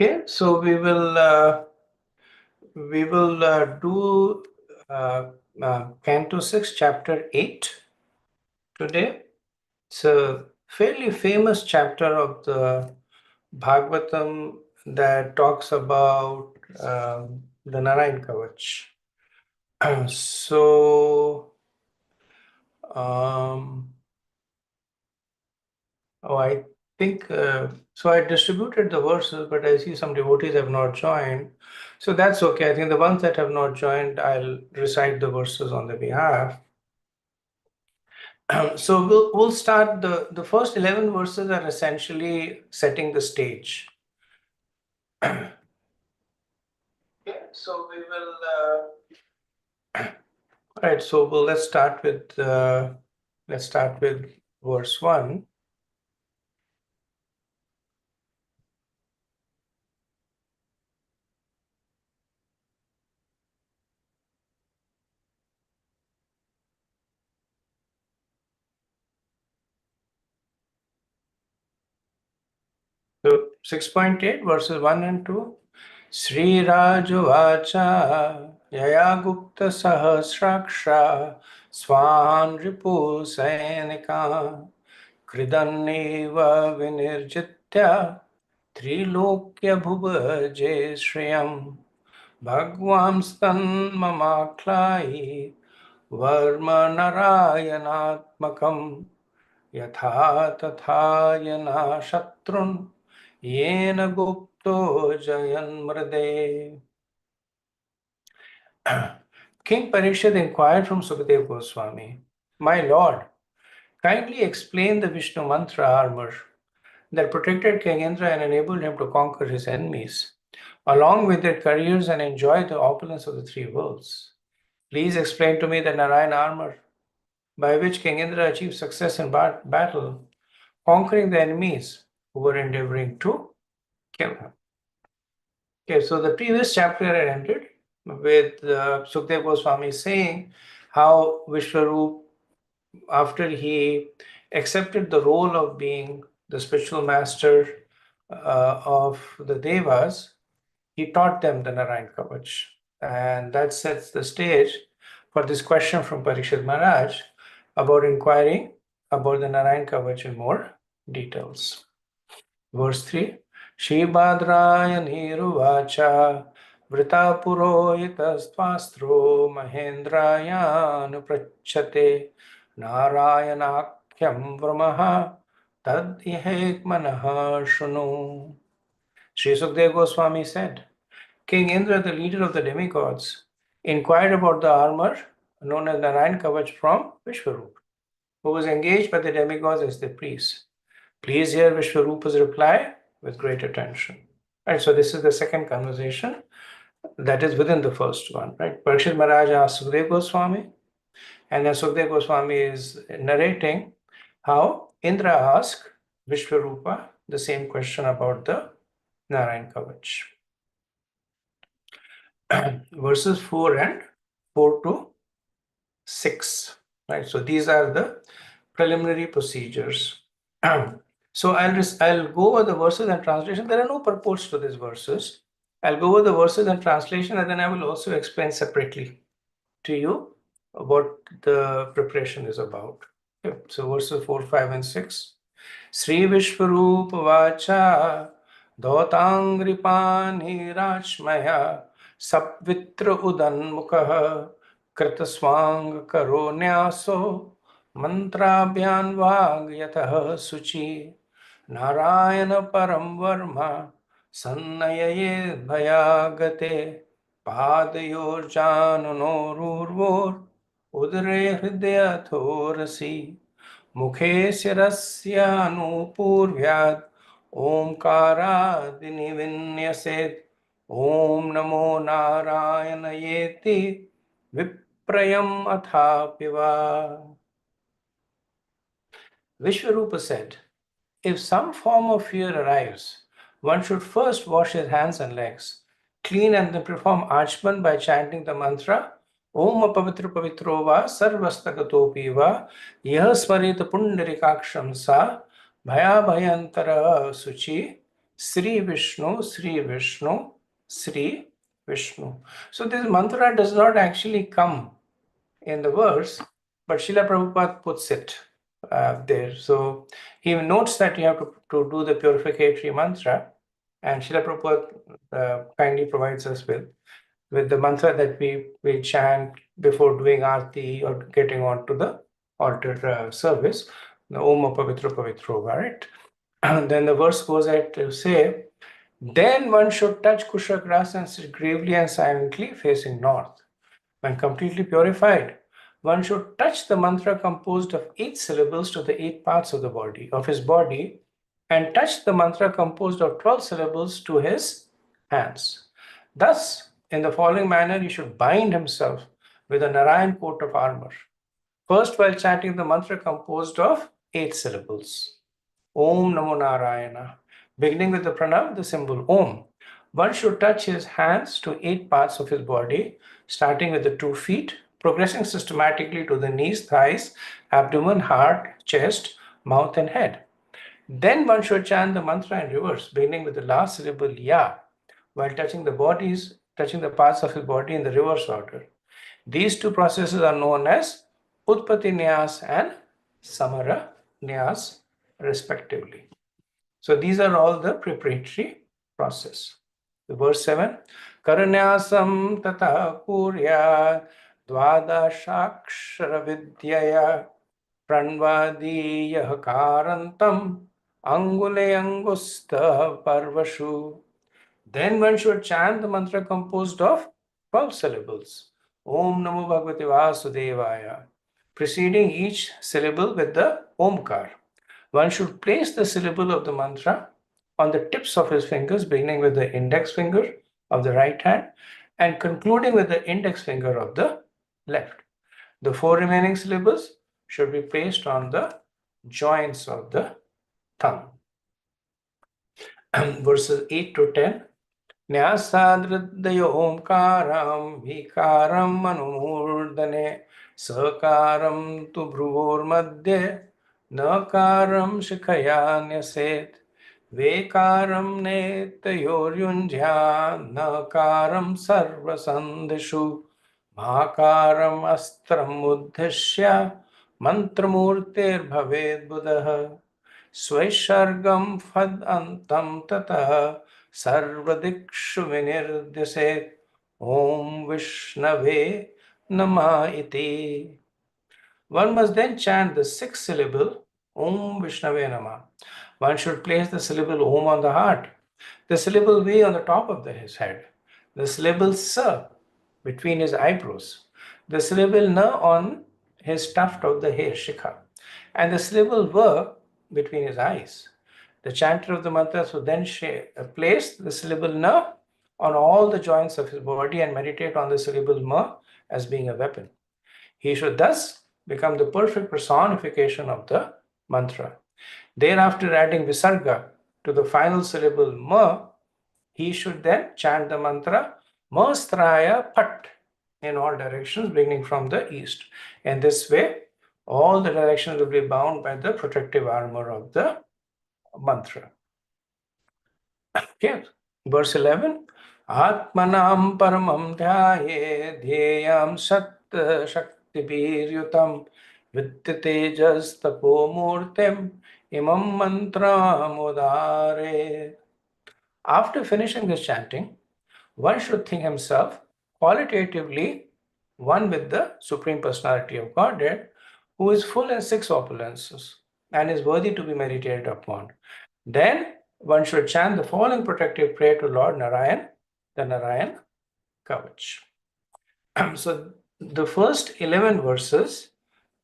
Okay, so we will do Canto 6, Chapter 8 today. It's a fairly famous chapter of the Bhagavatam that talks about the Narayan Kavach. So, um, I think so. I distributed the verses, but I see some devotees have not joined. So that's okay. I think the ones that have not joined, I'll recite the verses on their behalf. So we'll start the first 11 verses are essentially setting the stage. Okay, so we will. All right, so let's start with verse 1. So 6.8 verses 1 and 2. Sri Rajuvacha Yaya Gupta Sahasraksha Swan Ripu Sainika Kridanneva Vinirjitya Trilokya Bhuvaje Shriyam Bhagvam Stan Mamaklai Varma Narayanatmakam Yatha Tatha Yana Shatrun Yena Gupto Jayan Mrade. King Parikshit inquired from Sukadeva Goswami, My Lord, kindly explain the Vishnu mantra armor that protected King Indra and enabled him to conquer his enemies, along with their careers and enjoy the opulence of the three worlds. Please explain to me the Narayana armor by which King Indra achieved success in battle, conquering the enemies who were endeavoring to kill him. Okay, so the previous chapter had ended with Sukadeva Goswami saying how Vishwarup, after he accepted the role of being the spiritual master of the Devas, he taught them the Narayan Kavach. And that sets the stage for this question from Parikshit Maharaj about inquiring about the Narayan Kavach in more details. Verse 3. Shibhadrayaniruvacha Vrita purohitastvastro Mahendrayanuprachate Narayanakyam vramaha tad ihekmanaha shunu. Sri Sukadeva Goswami said, King Indra, the leader of the demigods, inquired about the armor known as Narayan Kavach from Vishwarup, who was engaged by the demigods as their priest. Please hear Vishwarupa's reply with great attention. Right, so this is the second conversation that is within the first one. Right, Parikshit Maharaj asked Sukadeva Goswami, and then Sukadeva Goswami is narrating how Indra asked Vishwarupa the same question about the Narayan Kavach. Verses 4 to 6. Right, so these are the preliminary procedures. So I'll go over the verses and translation. There are no purports to these verses. I'll go over the verses and translation, and then I will also explain separately to you what the preparation is about. Okay. So verses 4, 5, and 6. Sri Vishwarupa Vacha Dhautangripani Rachmaya Sapvitra Udanmukha Kritaswang Karonyaso Mantrabhyan Vagyatah Suchi Narayana Param Varma Sannayaye Bhayagate Padayorjanunorurvor Udre Hridyathorasi Mukhe Sirasyanupurvyad Omkaradinivinyaset Om Namo Narayanayeti Viprayam Athapiva. Vishwarupa said, if some form of fear arrives, one should first wash his hands and legs, clean and then perform achman by chanting the mantra Om Apavitra Pavitro Va Sarvastagatopi Va Yah Smarita Pundarikaksham Sa Bhaya Bhayantara Suchi Sri Vishnu, Sri Vishnu, Sri Vishnu. So this mantra does not actually come in the verse, but Srila Prabhupada puts it there. So he notes that you have to do the purificatory mantra, and Srila Prabhupada kindly provides us with the mantra that we chant before doing arti or getting onto the altar service, the Om Pavitra Pavitro, right? And then the verse goes ahead to say, then one should touch Kusha grass and sit gravely and silently facing north. When completely purified, one should touch the mantra composed of 8 syllables to the 8 parts of the body, of his body, and touch the mantra composed of 12 syllables to his hands. Thus, in the following manner, he should bind himself with a Narayan coat of armor. First, while chanting the mantra composed of 8 syllables. Om Namo Narayana. Beginning with the pranav, the symbol Om. One should touch his hands to 8 parts of his body, starting with the 2 feet, progressing systematically to the knees, thighs, abdomen, heart, chest, mouth, and head. Then one should chant the mantra in reverse, beginning with the last syllable Ya, while touching the parts of his body in the reverse order. These two processes are known as Utpatti Nyas and Samara Nyas, respectively. So these are all the preparatory process. The verse 7, Karanyasam tata kurya dvadashakshara vidyaya pranvadiyah karantam angule angusta parvashu. Then one should chant the mantra composed of 12 syllables. Om Namo Bhagavate Vasudevaya, preceding each syllable with the Omkar. One should place the syllable of the mantra on the tips of his fingers, beginning with the index finger of the right hand and concluding with the index finger of the left. The 4 remaining syllables should be placed on the joints of the thumb. Verses 8 to 10. न्यासादृदयो ओंकारां विकारं अनुमूर्धने सकारं तु भ्रुवोर्मध्ये नकारं शिखया न्यसेत् वेकारं नेतयोर्युञ्ज्या नकारं सर्वसन्धिषु माकारम् अस्त्रम् उद्दिश्य मन्त्रमूर्तेर्भवेद्बुधः स्वैश्वर्गं फद अन्तं ततः सर्वदिक्षु विनिर्दिशेत् Om Vishnave Nama iti. One must then chant the 6th syllable Om Vishnave Nama. One should place the syllable Om on the heart, the syllable V on the top of his head, the syllable Sa between his eyebrows, the syllable Na on his tuft of the hair Shikha, and the syllable Va between his eyes. The chanter of the mantras would then place the syllable Na on all the joints of his body and meditate on the syllable Ma as being a weapon. He should thus become the perfect personification of the mantra. Thereafter, adding Visarga to the final syllable Ma, he should then chant the mantra Mastraya Pat in all directions, beginning from the east. In this way, all the directions will be bound by the protective armor of the mantra. Okay, verse 11. Atmanam paramam dhyaye dhyayam sat shakti biryutam vidyatejas tapo murtim imam mantra mudare. After finishing this chanting, one should think himself qualitatively one with the Supreme Personality of Godhead, who is full in 6 opulences and is worthy to be meditated upon. Then one should chant the following protective prayer to Lord Narayan, the Narayan Kavaca. So the first 11 verses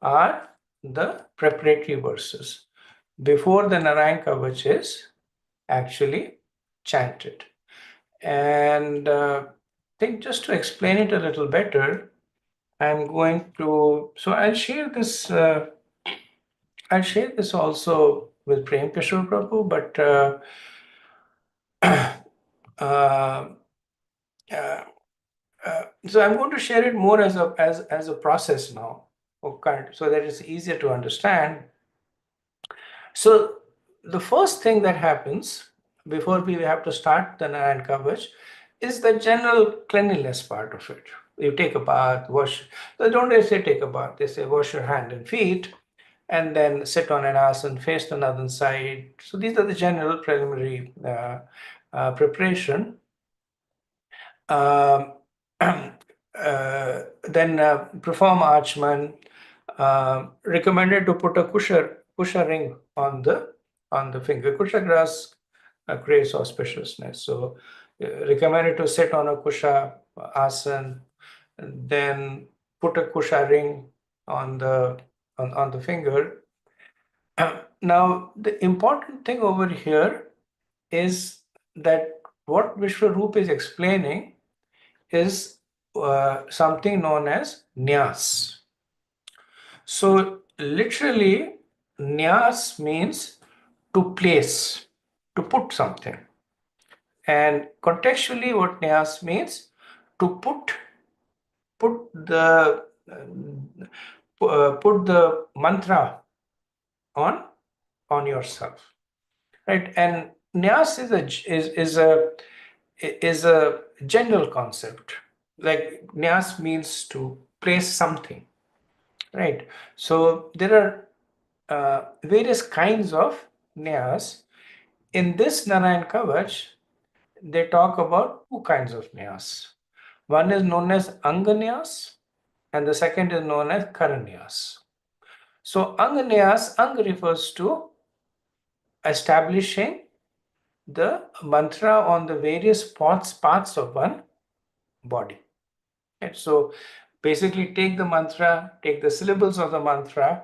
are the preparatory verses before the Narayan Kavaca is actually chanted. And I think just to explain it a little better, I'm going to, so I'll share this also with Prem Kishore Prabhu, but so I'm going to share it more as a process now, so that it's easier to understand. So the first thing that happens before we have to start the Narayan Kavach, is the general cleanliness part of it. You take a bath, wash. They don't say take a bath. They say wash your hand and feet, and then sit on an asana, face to another side. So these are the general preliminary preparation. Um, then perform Achman. Recommended to put a kusha ring on the finger. Kusha grass creates auspiciousness. So recommended to sit on a kusha asan, then put a kusha ring on the finger. Now the important thing over here is that what Vishwarup is explaining is something known as nyas. So literally, nyas means to place, to put something. And contextually, what nyas means to put the put the mantra on yourself, right? And nyas is a general concept. Like nyas means to place something, right? So there are various kinds of nyas. In this Narayan Kavach, they talk about two kinds of nyas. One is known as Anganyas, and the second is known as Karanyas. So Anganyas, Ang refers to establishing the mantra on the various parts of one body. And so basically take the mantra, take the syllables of the mantra,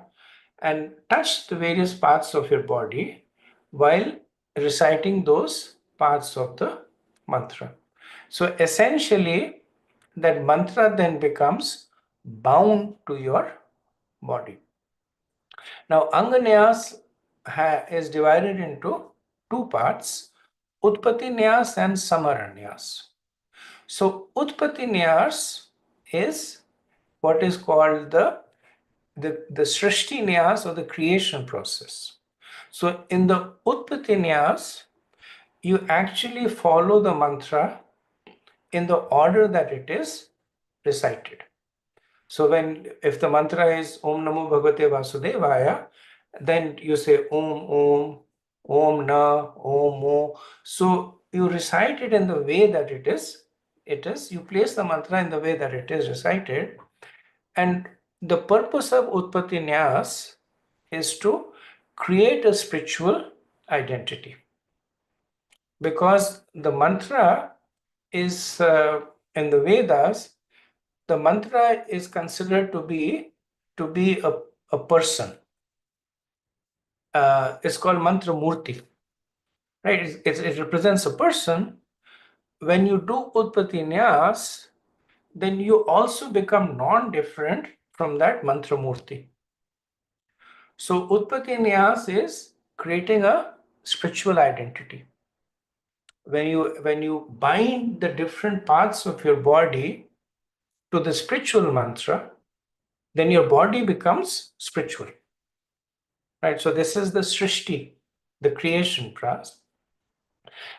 and touch the various parts of your body while reciting those parts of the mantra. So essentially, that mantra then becomes bound to your body. Now, Anganyas is divided into two parts, Utpatti Nyas and Samaranyas. So, Utpatti Nyas is what is called the Srishti Nyas, or the creation process. So in the Utpatti Nyas, you actually follow the mantra in the order that it is recited. So if the mantra is Om Namo Bhagavate Vasudevaya, then you say Om Om, Om Na, Om Mo. So you recite it in the way that it is. You place the mantra in the way that it is recited. And the purpose of Utpatti Nyas is to create a spiritual identity. Because the mantra is, in the Vedas, the mantra is considered to be a person. It's called mantra murti, right? It represents a person. When you do Utpatti Nyas, then you also become non-different from that mantra murti. So Utpatti Nyas is creating a spiritual identity. When you bind the different parts of your body to the spiritual mantra, then your body becomes spiritual. Right? So this is the Srishti, the creation process.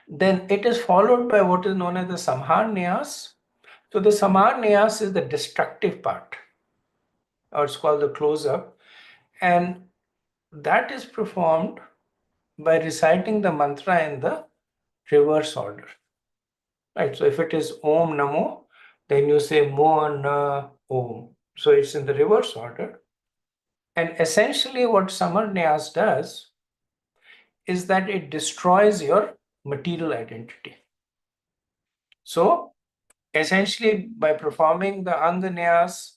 Then it is followed by what is known as the Samhar Nyas. So the Samhar Nyas is the destructive part, or it's called the close-up. And that is performed by reciting the mantra in the reverse order. Right. So if it is Om Namo, then you say Mo Na Om. So it's in the reverse order. And essentially what Samarnyas does is that it destroys your material identity. So essentially by performing the Anganyas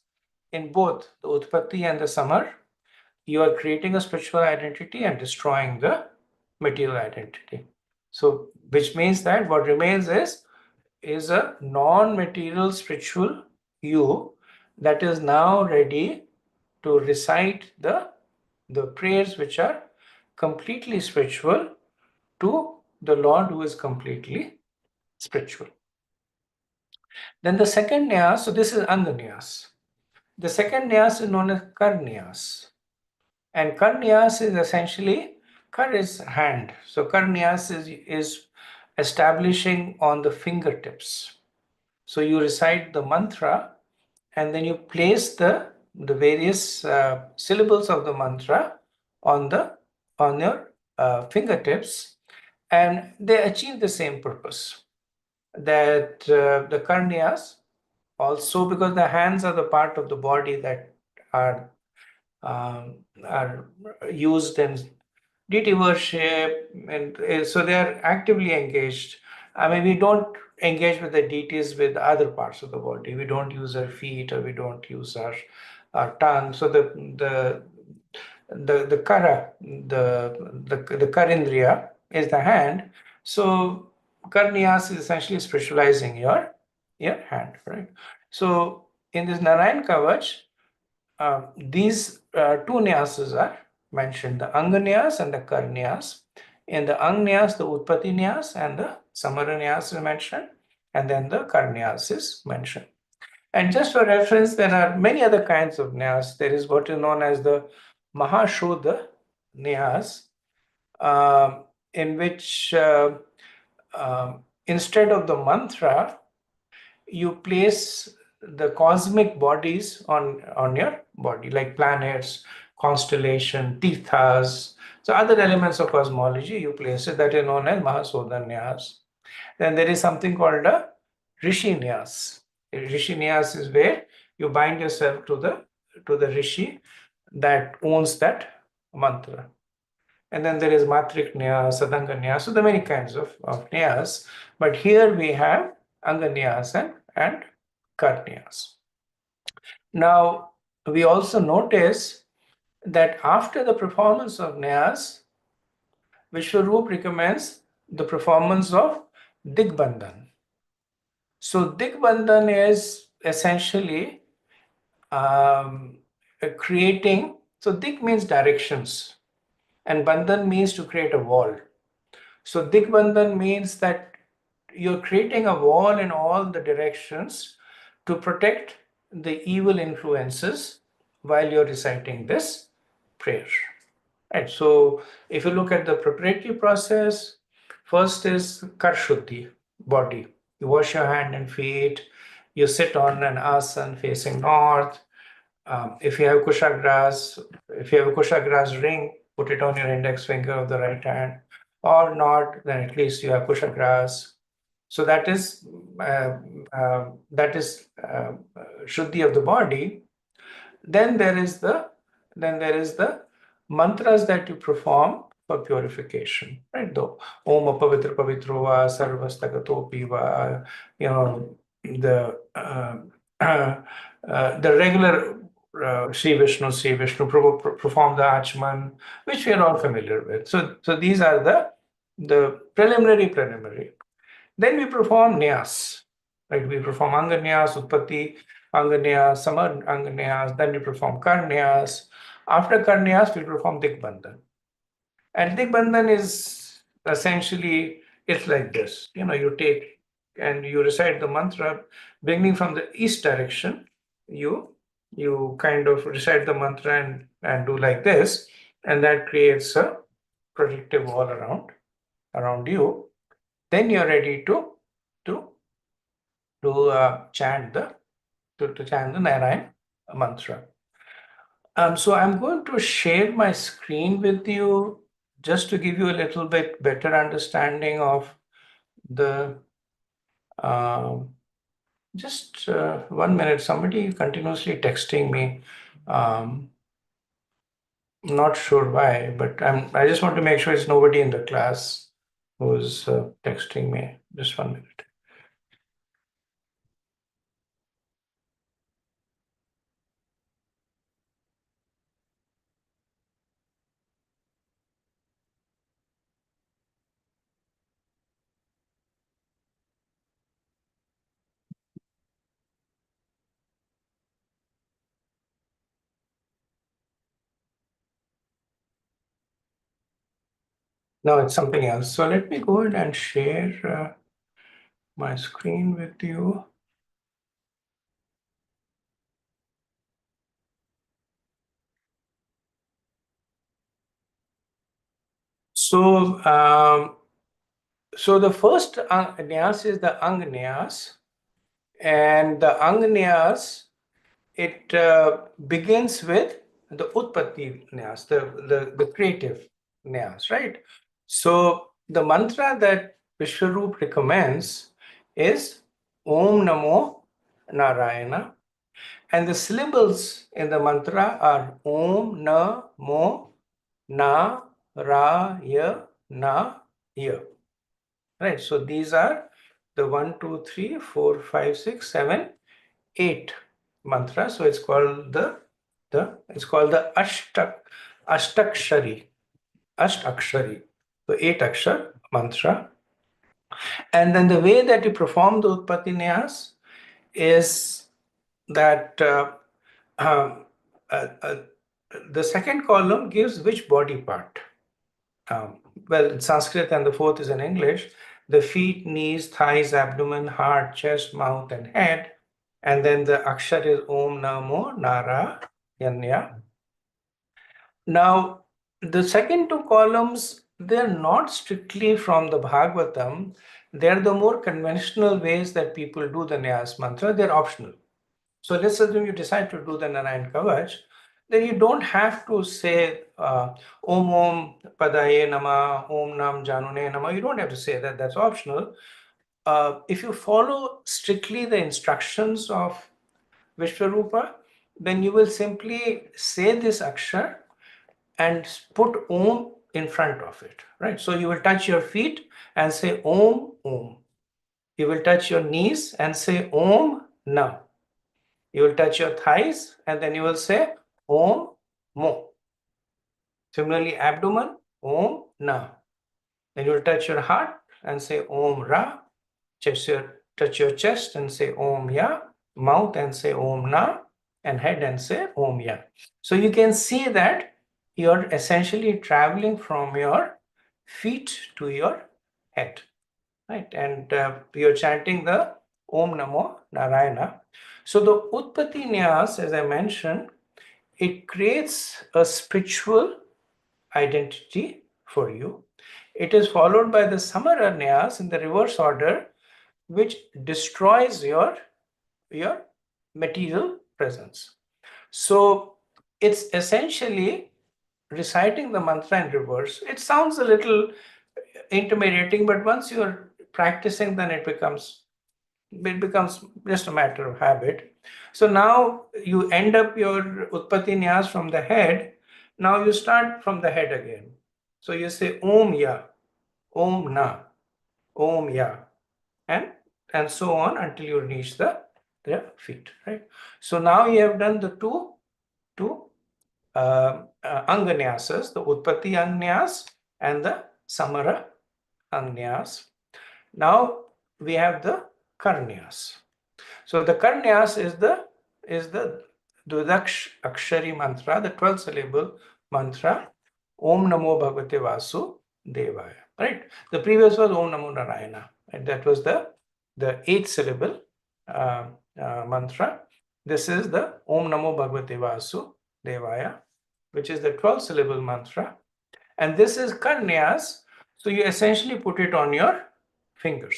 in both the Utpatti and the Samar, you are creating a spiritual identity and destroying the material identity. So which means that what remains is a non-material spiritual you that is now ready to recite the prayers which are completely spiritual to the Lord who is completely spiritual. Then the second nyas, so this is Anganyas. The second nyas is known as Karnyas. And Karnyas is essentially, Kar is hand. So Karnyas is establishing on the fingertips. So you recite the mantra and then you place the various syllables of the mantra on your fingertips, and they achieve the same purpose. That the karnias also, because the hands are the part of the body that are are used in deity worship, and so they are actively engaged. I mean, we don't engage with the deities with other parts of the body. We don't use our feet, or we don't use our tongue. So the kara, the karindriya is the hand. So karniyas is essentially spiritualizing your hand, right? So in this Narayan Kavach, these two nyasas are mentioned, the anganyas and the karnyas. In the angnyas, the utpatti nyas and the samara nyas is mentioned, and then the karnyas is mentioned. And just for reference, there are many other kinds of nyas. There is what is known as the mahashodha nyas, in which instead of the mantra, you place the cosmic bodies on your body, like planets, constellation, tirthas. So other elements of cosmology, you place it, that is known as Mahasodhanyas. Then there is something called a Rishinyas. Rishinyas is where you bind yourself to the Rishi that owns that mantra. And then there is Matrik Nyas, Sadanga Nyas. So there are many kinds of Nyas. But here we have Anganyas and Karnyas. Now, we also notice that after the performance of Nyas, Vishwarup recommends the performance of Digbandhan. So Digbandhan is essentially creating, so Dig means directions, and Bandhan means to create a wall. So Digbandhan means that you're creating a wall in all the directions to protect the evil influences while you're reciting this prayer. Right. So if you look at the preparatory process, first is Karshuddhi, body. You wash your hand and feet. You sit on an asana facing north. If you have kushagras, if you have a kushagras ring, put it on your index finger of the right hand, or not, then at least you have kushagras. So that is shuddhi of the body. Then there is the mantras that you perform for purification, right? Though Om Apavitra Pavitro Va Sarvastagatopi Va, the regular Sri Vishnu perform the Achman, which we are all familiar with. So these are the preliminary. Then we perform Nyas, right? We perform Anganyas, Utpatti, Anganyas, Samar Anganyas, then we perform Karnyas. After Karnyas, we perform Digbandhan. And Digbandhan is essentially, it's like this. You take and you recite the mantra beginning from the east direction. You kind of recite the mantra and do like this, and that creates a protective wall around you. Then you're ready to chant the Narayan mantra. So I'm going to share my screen with you just to give you a little bit better understanding of the. Just 1 minute. Somebody continuously texting me. Not sure why, but I just want to make sure it's nobody in the class who's texting me. Just 1 minute. No, it's something else. So let me go ahead and share my screen with you. So So the first nyas is the ang nyas, and the ang nyas, it begins with the utpatti nyas, the creative nyas, right? So the mantra that Vishwaroop recommends is Om Namo Narayana, and the syllables in the mantra are Om Namo Narayana. Right, so these are the 1, 2, 3, 4, 5, 6, 7, 8 mantras. So it's called the Ashtakshari. So 8 akshar mantra. And then the way that you perform the Utpatti Nyas is that the second column gives which body part. Well, in Sanskrit, and the fourth is in English. The feet, knees, thighs, abdomen, heart, chest, mouth, and head. And then the akshar is Om Namo Narayana. Now, the second two columns, they're not strictly from the Bhagavatam. They're the more conventional ways that people do the Nyas mantra. They're optional. So let's assume you decide to do the Narayan Kavach, then you don't have to say Om Om Padaye Nama, Om Nam Janune Nama. You don't have to say that. That's optional. If you follow strictly the instructions of Vishwarupa, then you will simply say this akshar and put Om in front of it, right? So you will touch your feet and say Om Om. You will touch your knees and say Om Nam. You will touch your thighs and then you will say Om Mo. Similarly, abdomen, Om Na. Then you will touch your heart and say Om Ra. Touch your chest and say Om Ya. Mouth and say Om Na. And head and say Om Ya. So you can see that you're essentially traveling from your feet to your head, right? And you're chanting the Om Namo Narayana. So the Utpatti Nyas, as I mentioned, it creates a spiritual identity for you. It is followed by the Samara Nyas in the reverse order, which destroys your material presence. So it's essentially reciting the mantra in reverse. It sounds a little intimidating, but once you're practicing, then it becomes just a matter of habit. So now you end up your Utpatti Nyas from the head. Now you start from the head again. So you say Om Ya, Om Na, Om Ya, and so on until you reach the feet, right? So now you have done the two Anganyasas, the Utpatti Anganyas and the Samara Anganyas. Now we have the Karnyas. So the Karnyas is the Dudaksh Akshari mantra, the 12 syllable mantra, Om Namo Bhagavate Vasudevaya. Right? The previous was Om Namo Narayana. And that was the 8 syllable mantra. This is the Om Namo Bhagavate Vasudevaya, which is the 12 syllable mantra. And this is Karnyas. So you essentially put it on your fingers.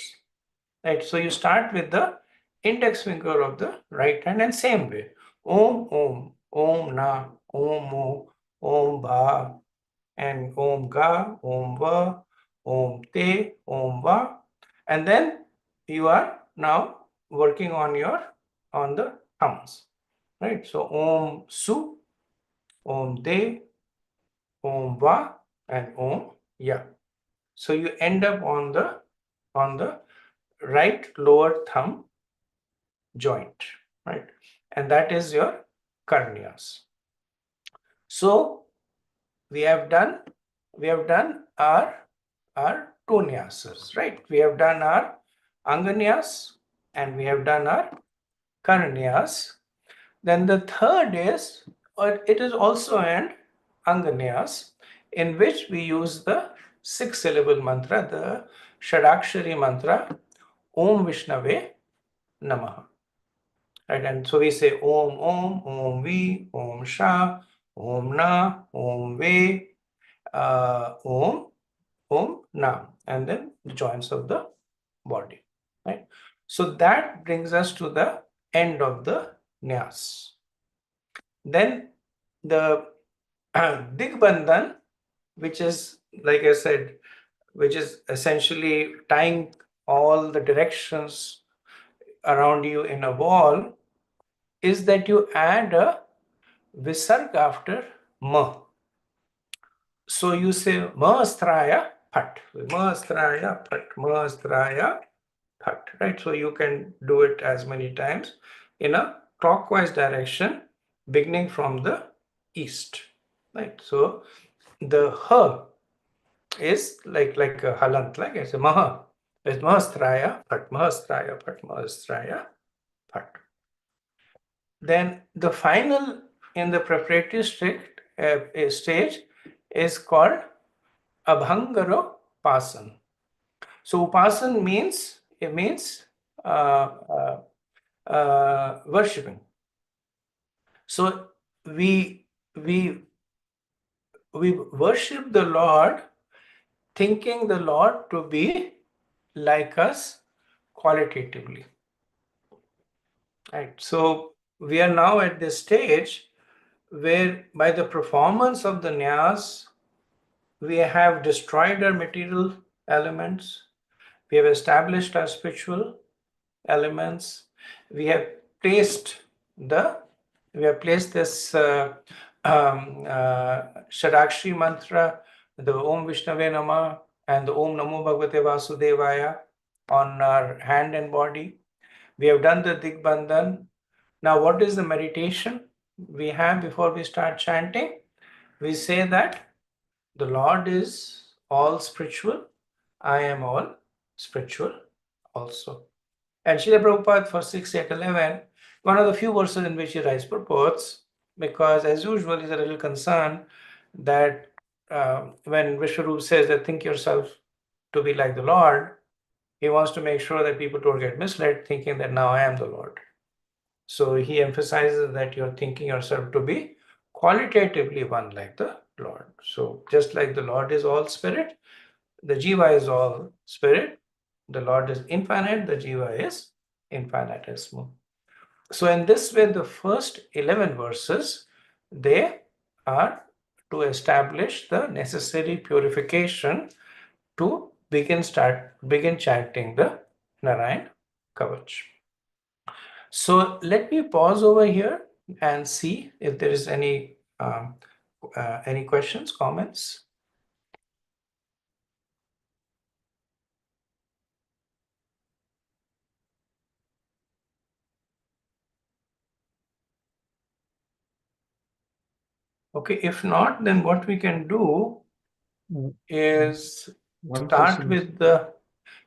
Right? So you start with the index finger of the right hand and same way. Om Om, Om Na, Om Mo, Om Ba, and Om Ga, Om Va, Om Te, Om Va. And then you are now working on the thumbs. Right? So Om Su, Om De, Om Va, and Om Ya. So you end up on the right lower thumb joint, right? And that is your Karnyas. So we have done our two nyasas, right? We have done our Anganyas and we have done our Karnyas. Then the third is, or it is also an Anganyas, in which we use the 6 syllable mantra, the Shadakshari mantra, Om Vishnave Namaha. Right, and so we say Om Om, Om Vi, Om Sha, Om Na, Om Ve, Om, Om Nam, and then the joints of the body. Right? So that brings us to the end of the nyas. Then the Digbandhan, which is, like I said, which is essentially tying all the directions around you in a wall, is that you add a visarg after ma. So you say mastraya phat, mastraya phat, mastraya phat, right? So you can do it as many times in a clockwise direction, beginning from the east, right? So the ha is like a halant, like it's a maha. It's mastraya phat, mastraya phat, mastraya phat. Then the final in the preparatory stage is called Abhangaro Pasan. So Upasan means worshipping. So we worship the Lord, thinking the Lord to be like us qualitatively. Right. So we are now at this stage where by the performance of the nyas, we have destroyed our material elements, we have established our spiritual elements, we have placed this Shadakshi mantra, the Om Vishnave Namah and the Om Namo Bhagavate Vasudevaya on our hand and body. We have done the Digbandhan. Now, what is the meditation we have before we start chanting? We say that the Lord is all spiritual. I am all spiritual also. And Srila Prabhupada for 6.8.11, one of the few verses in which he writes purports, because as usual, he's a little concerned that when Vishwarup says that think yourself to be like the Lord, he wants to make sure that people don't get misled thinking that now I am the Lord. So he emphasizes that you're thinking yourself to be qualitatively one like the Lord. So just like the Lord is all spirit, the Jiva is all spirit, the Lord is infinite, the Jiva is infinitesimal. So in this way, the first 11 verses, they are to establish the necessary purification to begin chanting the Narayana Kavaca. So let me pause over here and see if there is any questions, comments. Okay, if not, then what we can do is start with the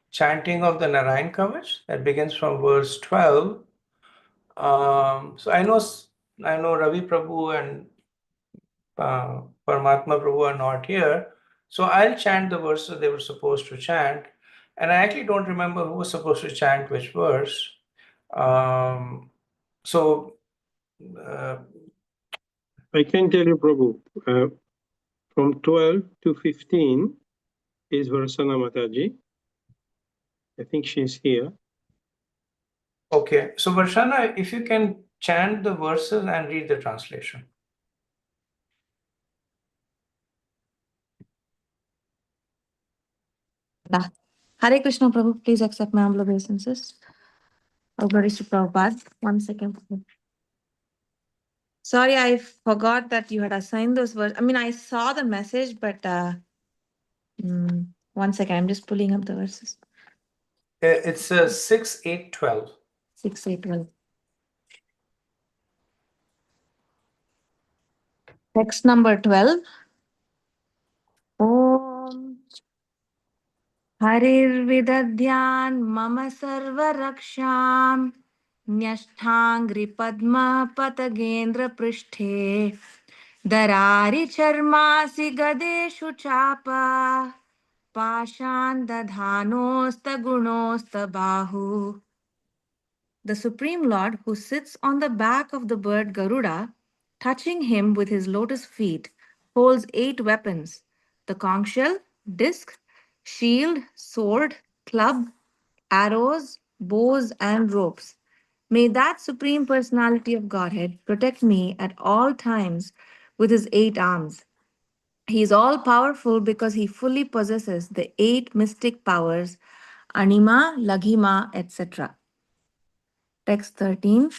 chanting of the Narayan Kavach that begins from verse 12. So I know Ravi Prabhu and Paramatma Prabhu are not here. So I'll chant the verses they were supposed to chant. And I actually don't remember who was supposed to chant which verse. So I can tell you, Prabhu, from 12 to 15 is Varsana Mataji. I think she's here. Okay, so Varshana, if you can chant the verses and read the translation. Hare Krishna, Prabhu, please accept my humble obeisances. Oh, glory to Prabhupada. 1 second. Sorry, I forgot that you had assigned those words. I mean, I saw the message, but 1 second. I'm just pulling up the verses. It's 6, 8, 12. 6, 8, 12. Text number 12. Om Harirvidadhyan mama sarva raksham न्यष्ठाङ्घ्रि पद्मपतगेन्द्र पृष्ठे दरारि चर्मासि गदेषु चापा पाषाण दधानोस्तगुणोस्तबाहु. The Supreme Lord, who sits on the back of the bird Garuda, touching him with his lotus feet, holds 8 weapons: the conch shell, disc, shield, sword, club, arrows, bows, and ropes. May that Supreme Personality of Godhead protect me at all times with his 8 arms. He is all powerful because he fully possesses the 8 mystic powers Anima, Laghima, etc. Text 13.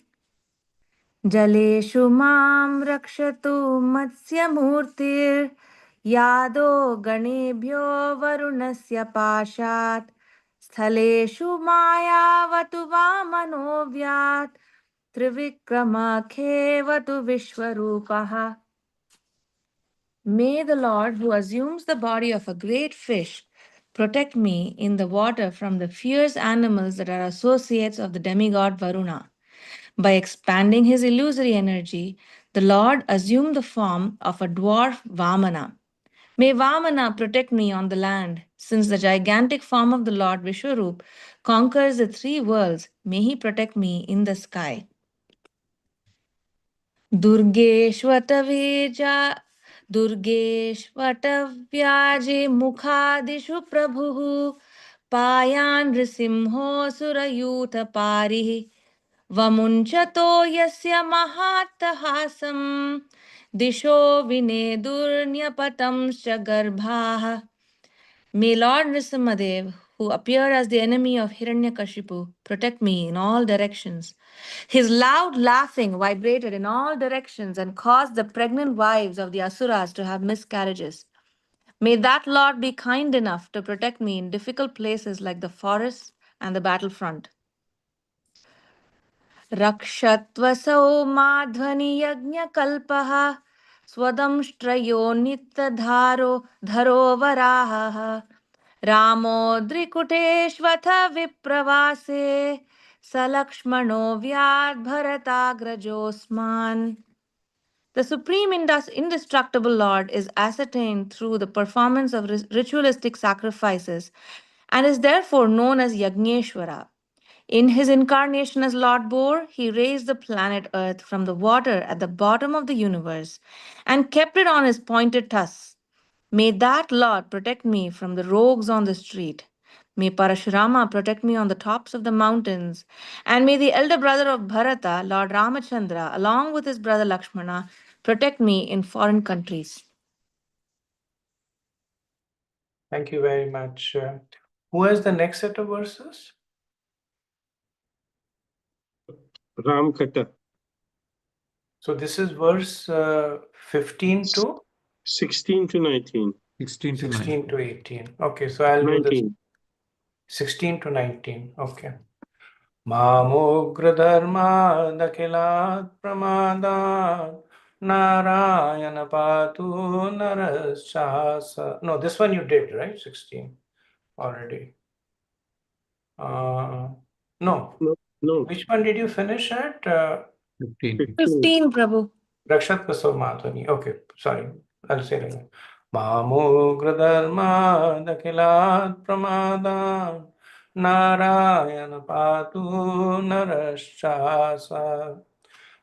जलेषु मां रक्षतु मत्स्यमूर्तिर्यादो गणेभ्यो वरुणस्य पाशात् स्थलेषु मायावतु वामनोऽव्यात् त्रिविक्रमखेवतु विश्वरूपः. May the Lord, who assumes the body of a great fish, protect me in the water from the fierce animals that are associates of the demigod Varuna. By expanding his illusory energy, the Lord assumed the form of a dwarf Vamana. May Vamana protect me on the land. Since the gigantic form of the Lord Vishwarup conquers the 3 worlds, may he protect me in the sky. दुर्गेष्वटवेजा दुर्गेष्वटव्याजे मुखादिषु प्रभुः पायान् नृसिंहोऽसुरयूथपारिः वमुञ्चतो यस्य महात्तहासं दिशो विनेदुर्न्यपतंश्च गर्भाः. May Lord Nrsimhadev, who appeared as the enemy of Hiranyakashipu, protect me in all directions. His loud laughing vibrated in all directions and caused the pregnant wives of the Asuras to have miscarriages. May that Lord be kind enough to protect me in difficult places like the forests and the battlefront. रक्षत्वसौ माध्वनियज्ञकल्पः स्वदंष्ट्रयो नित्यधारो धरोवराहः रामोद्रिकुटेष्वथ विप्रवासे सलक्ष्मणो व्याद्भरताग्रजोऽस्मान्. The supreme indestructible Lord is ascertained through the performance of ritualistic sacrifices and is therefore known as Yagneshwara. In his incarnation as Lord Boar, he raised the planet Earth from the water at the bottom of the universe and kept it on his pointed tusks. May that Lord protect me from the rogues on the street. May Parashurama protect me on the tops of the mountains. And may the elder brother of Bharata, Lord Ramachandra, along with his brother Lakshmana, protect me in foreign countries. Thank you very much. Who has the next set of verses? Ram Kata. So this is verse 15 to 16 to 19. 16 to 16 to 18. Okay, so I'll do this 19. 16 to 19. Okay. Mamogradharma pramada Narayana patu naraschasa. No, this one you did, right? 16 already. No. No. Which one did you finish at? 15. 15, Prabhu. Rakshat Kasav Madhvani. Okay, sorry. I'll say it again. Mamogradharma dakilat pramada Narayana patu naraschasa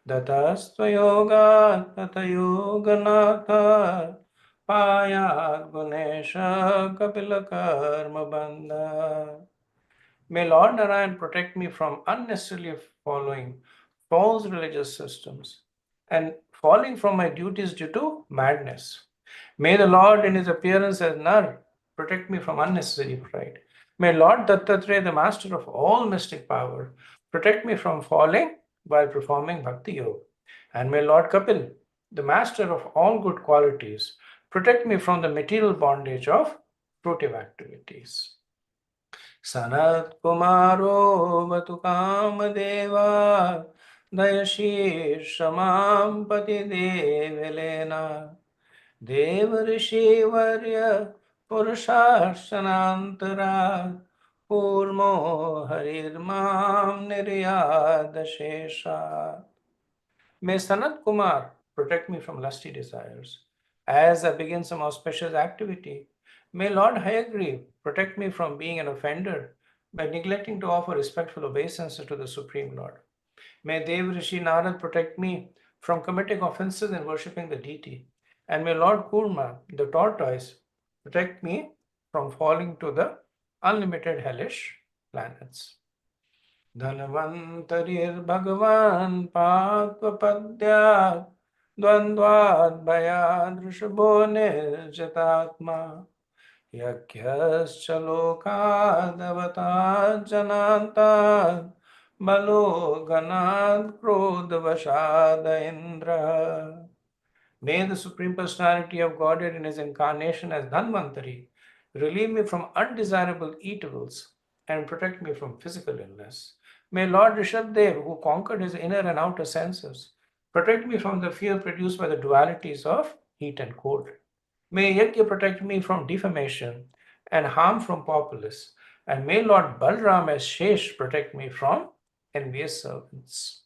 Datastva yoga tata yoganatha Payat gunesha kapila karma bandha. May Lord Narayan protect me from unnecessarily following false religious systems and falling from my duties due to madness. May the Lord in his appearance as Nar protect me from unnecessary pride. May Lord Dattatreya, the master of all mystic power, protect me from falling while performing Bhakti Yoga. And may Lord Kapil, the master of all good qualities, protect me from the material bondage of fruitive activities. Sanat Kumaro Vatukama Dayashir Shamam Pati Develena Devarishi Varya Purusharsanantara Purmo Harirmam Niryadashesha. May Sanat Kumar protect me from lusty desires. As I begin some auspicious activity, may Lord Hayagriv protect me from being an offender by neglecting to offer respectful obeisances to the Supreme Lord. May Dev Rishi Narad protect me from committing offenses in worshipping the deity. And may Lord Kurma, the tortoise, protect me from falling to the unlimited hellish planets. Dhanvantarir Bhagavan Patvapadya Dvandvad Bhayad Rishabho Nirjatatma Yakyascha Lokadavatat Janantat Balo Ganad Krodavashada Indra. May the Supreme Personality of Godhead in his incarnation as Dhanvantari relieve me from undesirable evils and protect me from physical illness. May Lord Rishabdev, who conquered his inner and outer senses, protect me from the fear produced by the dualities of heat and cold. May Yajna protect me from defamation and harm from populace. And may Lord Balram as Shesh protect me from envious servants.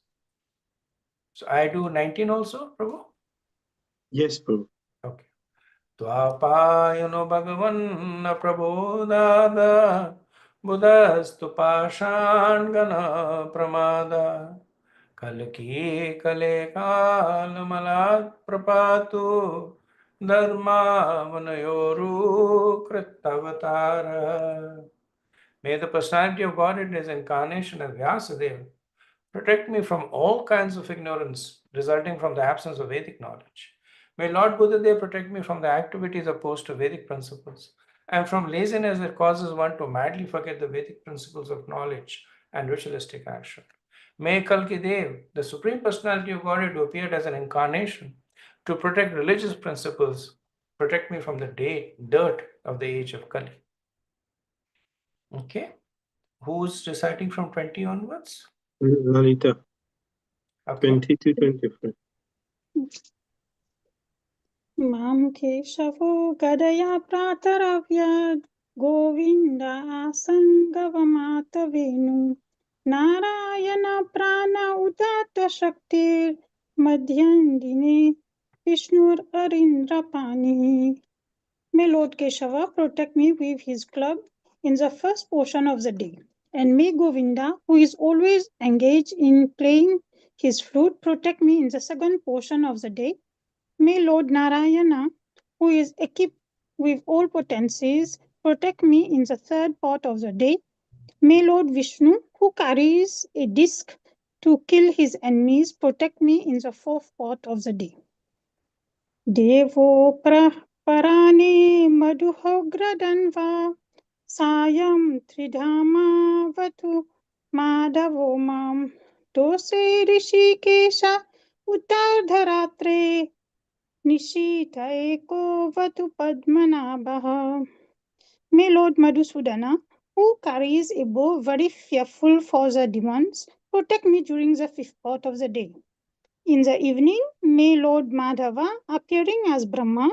So I do 19 also, Prabhu? Yes, Prabhu. Okay. Tvapayano Bhagavan Prabodada Buddhastu Pashan Gana Pramada Kalki Kale Kalamalat Prapatu Dharma Vanayoru Kritavatara. May the personality of God in his incarnation as Vyasadeva protect me from all kinds of ignorance resulting from the absence of Vedic knowledge. May Lord Buddhadev protect me from the activities opposed to Vedic principles and from laziness that causes one to madly forget the Vedic principles of knowledge and ritualistic action. May Kalki Dev, the Supreme Personality of Godhead who appeared as an incarnation to protect religious principles, protect me from the dirt of the age of Kali. Okay? Who's reciting from 20 onwards? Lalita, Okay. 20 to 25. मां केशवो गदया प्रातरव्याद् गोविन्द आसङ्गवमातवेणु नारायण प्राण उदात्त शक्तिर्मध्यं दिने विष्णुररीन्द्रपाणिः. May Lord Keshava protect me with his club in the first portion of the day, and may Govinda, who is always engaged in playing his flute, protect me in the second portion of the day. May Lord Narayana, who is equipped with all potencies, protect me in the third part of the day. May Lord Vishnu, who carries a disc to kill his enemies, protect me in the fourth part of the day. Devo parane madhuhogradanva sayam tridhama vatu madhavo mam dose rishikesha uttardharatre Nishita eko vatu padmanabha. May Lord Madhusudana, who carries a bow very fearful for the demons, protect me during the fifth part of the day. In the evening, may Lord Madhava, appearing as Brahma,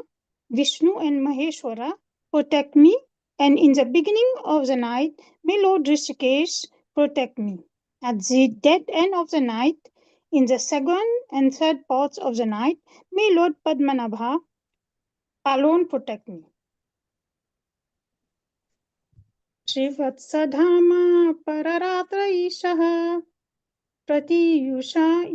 Vishnu and Maheshwara, protect me. And in the beginning of the night, may Lord Rishikesh protect me. At the dead end of the night, in the second and third parts of the night, may Lord Padmanabha alone protect me. Srivatsadhama Pararatra Ishaha Pratiyusha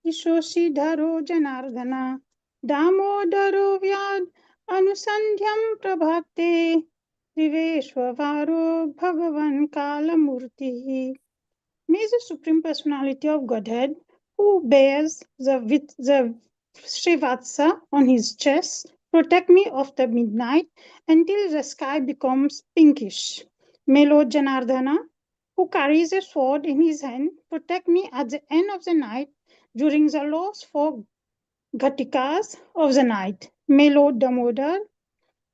Ishoshidharo Janardhana Damodaro Vyad Anusandhyam Prabhakte Viveshwavaro Bhagavan Kalamurti. May the Supreme Personality of Godhead, who bears the Srivatsa on his chest, protect me after midnight until the sky becomes pinkish. May Lord Janardhana, who carries a sword in his hand, protect me at the end of the night during the last 4 ghatikas of the night. May Lord Damodar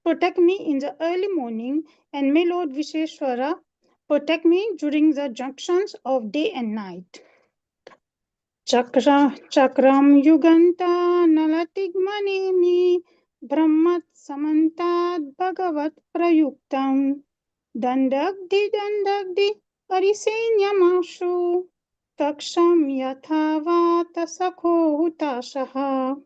protect me in the early morning, and may Lord Visheshwara protect me during the junctions of day and night. Chakram Yuganta Nalatigmanemi Brahmat Samantad Bhagavat Prayuktam Dandagdi Parisenyamashu Taksham Yathavata Sakho Hutashaha.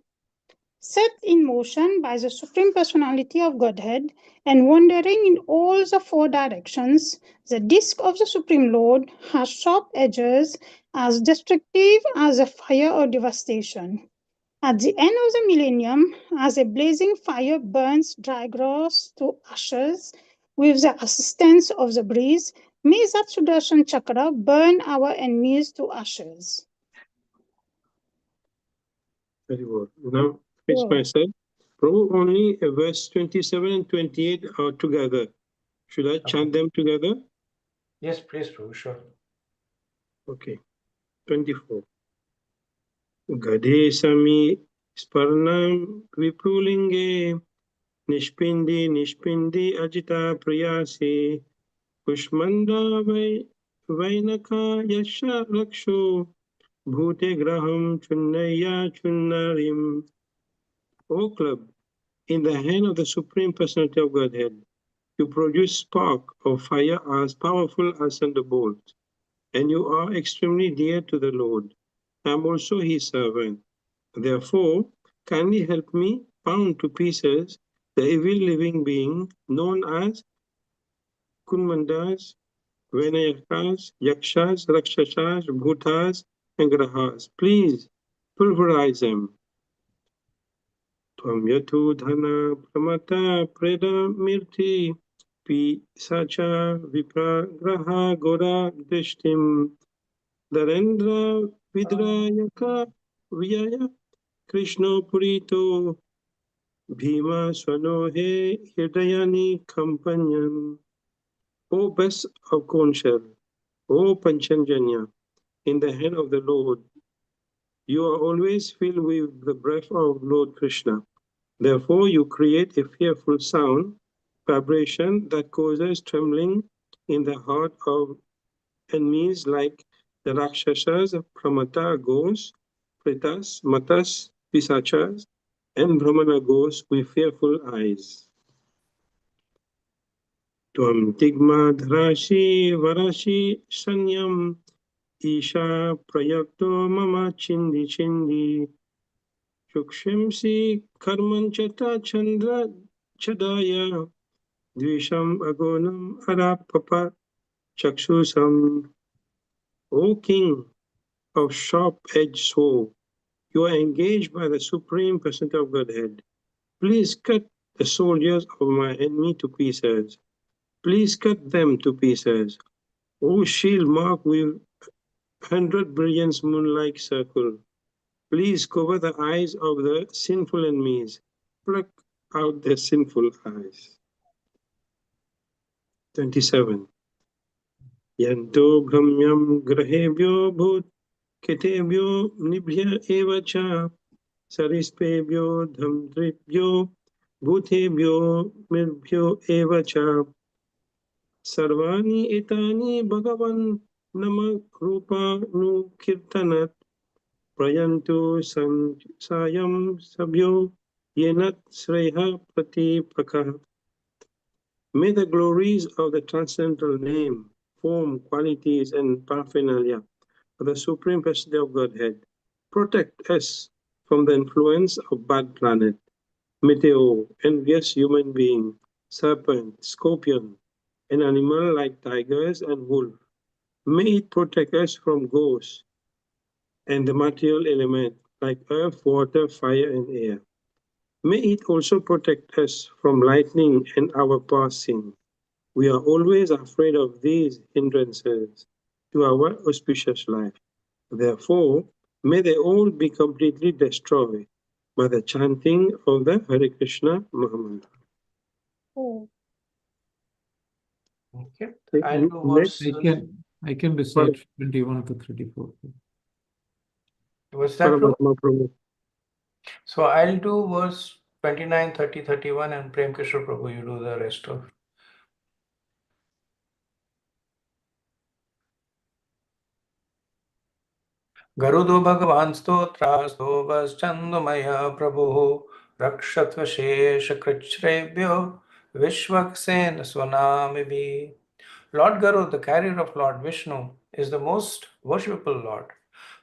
Set in motion by the Supreme Personality of Godhead and wandering in all the 4 directions, the disc of the Supreme Lord has sharp edges as destructive as a fire or devastation. At the end of the millennium, as a blazing fire burns dry grass to ashes with the assistance of the breeze, may that Sudarshan Chakra burn our enemies to ashes. Very good. Now, fix Wow. myself. Prabhu, only verse 27 and 28 are together. Should I chant them together? Yes, please, Prabhu, sure. Okay. 24. Gade sami sparnam vipulinge nishpindi ajita priyasi kushmanda vainaka yasha raksho bhute graham chunnaya chunnarim. O club, in the hand of the Supreme Personality of Godhead, you produce spark of fire as powerful as thunderbolts, and you are extremely dear to the Lord. I am also his servant. Therefore, kindly help me pound to pieces the evil living being known as Kunmandas, Venayakas, Yakshas, Rakshasas, Bhutas, and Grahas. Please pulverize them. Tvam yatu dhana pramata preda mirti pi sacha vipragraha gora drishtim darendra vidrayaka vyaya krishno purito bhima swanohe hridayani kampanyan. O best of corn shell, O Panchanjanya, in the hand of the Lord, you are always filled with the breath of Lord Krishna. Therefore, you create a fearful sound, vibration that causes trembling in the heart of enemies like the Rakshasas, Pramata ghosts, Pretas, Matas, Pisachas, and Brahmana ghosts with fearful eyes. Tvam Tigma Dharashi Varashi Sanyam Isha Prayakto Mama Chindi Chindi Chukshimsi Karmanchata Chandra Chadaya Dvisham Agonam Arapapa Chakshusam. O King of sharp-edged sword, you are engaged by the Supreme Personality of Godhead. Please cut the soldiers of my enemy to pieces. Please cut them to pieces. O shield marked with 100 brilliance moon-like circle, please cover the eyes of the sinful enemies. Pluck out their sinful eyes. 27. Yanto bhamyam grahebhyo bhut ketebhyo nibhya eva cha sarispebhyo dhamtribhyo bhutebhyo mirbhyo eva cha sarvani etani bhagavan namak rupa nu kirtanat prayantu sayam sabhyo yenat sreha pratipakah. May the glories of the transcendental name, form, qualities, and paraphernalia of the Supreme Personality of Godhead protect us from the influence of bad planet, meteor, envious human being, serpent, scorpion, and animal like tigers and wolf. May it protect us from ghosts and the material element like earth, water, fire, and air. May it also protect us from lightning and our past sin. We are always afraid of these hindrances to our auspicious life. Therefore, may they all be completely destroyed by the chanting of the Hare Krishna Mahamantra. Oh. Okay. I'll do Next, verse. I can recite 21 to 34. What's that, Prabhu? Paramatma Prabhu. So I'll do verse 29, 30, 31, and Prem Kishore Prabhu, you do the rest of. Garudo Bhagavan Stotra Stovas Prabhu Rakshatva Shesha Krichrebhyo Vishwaksen Swanamibhi. Lord Garuda, the carrier of Lord Vishnu, is the most worshipable Lord,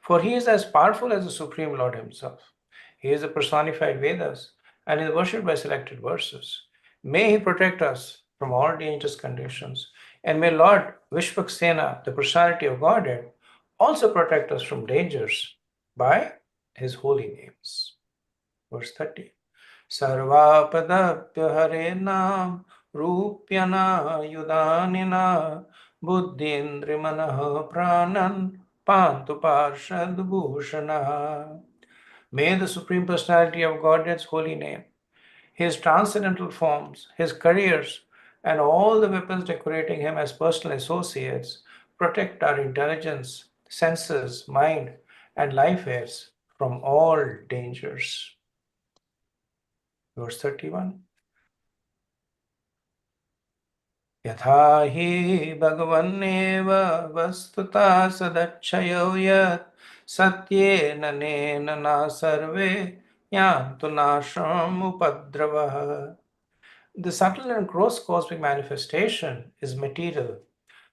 for he is as powerful as the Supreme Lord himself. He is the personified Vedas and is worshipped by selected verses. May he protect us from all dangerous conditions, and may Lord Vishwaksena, the personality of Godhead, also protect us from dangers by his holy names. Verse 30. Sarvapadapyaharenam rupyana yudanina buddhindrimanaha pranan pantu parshad bhushana. May the Supreme Personality of Godhead's holy name, His transcendental forms, His careers, and all the weapons decorating Him as personal associates protect our intelligence, senses, mind, and life airs from all dangers. Verse 31. यथा हि भगवन्नेव वस्तुतः सदक्षयो यत् सत्येन नेन न सर्वे यान्तु नाशमुपद्रवः. The subtle and gross cosmic manifestation is material,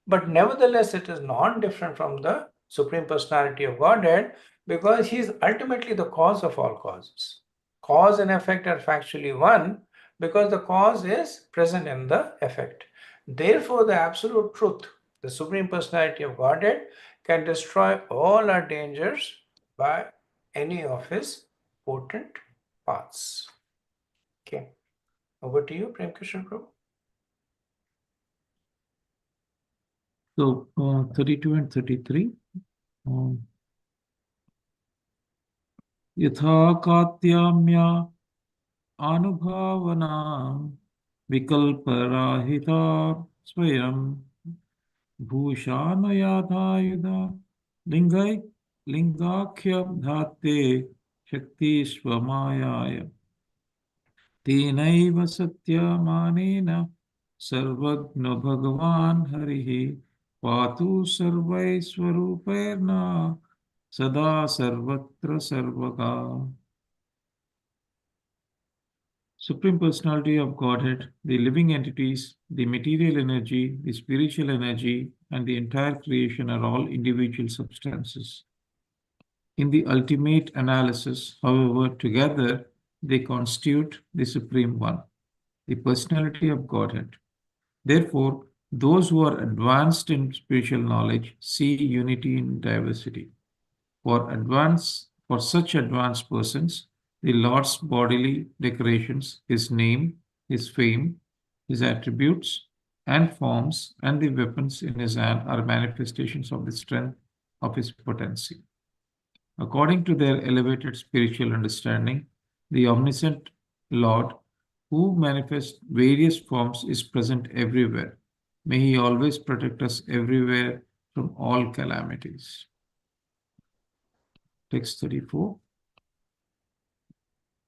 but nevertheless it is non-different from the Supreme Personality of Godhead because He is ultimately the cause of all causes. Cause and effect are factually one because the cause is present in the effect. Therefore, the absolute truth, the Supreme Personality of Godhead, can destroy all our dangers by any of His potent paths. Okay. Over to you, Prem Kishan Prabhu. So 32 and 33. Yatha katyamya anubhavana vikalparahita swayam bhushanayadayuda lingakhya dhate shakti swamayaya tenaiva satyamanena sarvagna bhagavan harihi patu sarvaiswarupairna sada sarvatra sarvaga. Supreme Personality of Godhead, the living entities, the material energy, the spiritual energy, and the entire creation are all individual substances. In the ultimate analysis, however, together they constitute the Supreme One, the Personality of Godhead. Therefore, those who are advanced in spiritual knowledge see unity in diversity. For such advanced persons, the Lord's bodily decorations, His name, His fame, His attributes and forms, and the weapons in His hand are manifestations of the strength of His potency. According to their elevated spiritual understanding, the omniscient Lord, who manifests various forms, is present everywhere. May He always protect us everywhere from all calamities. Text 34.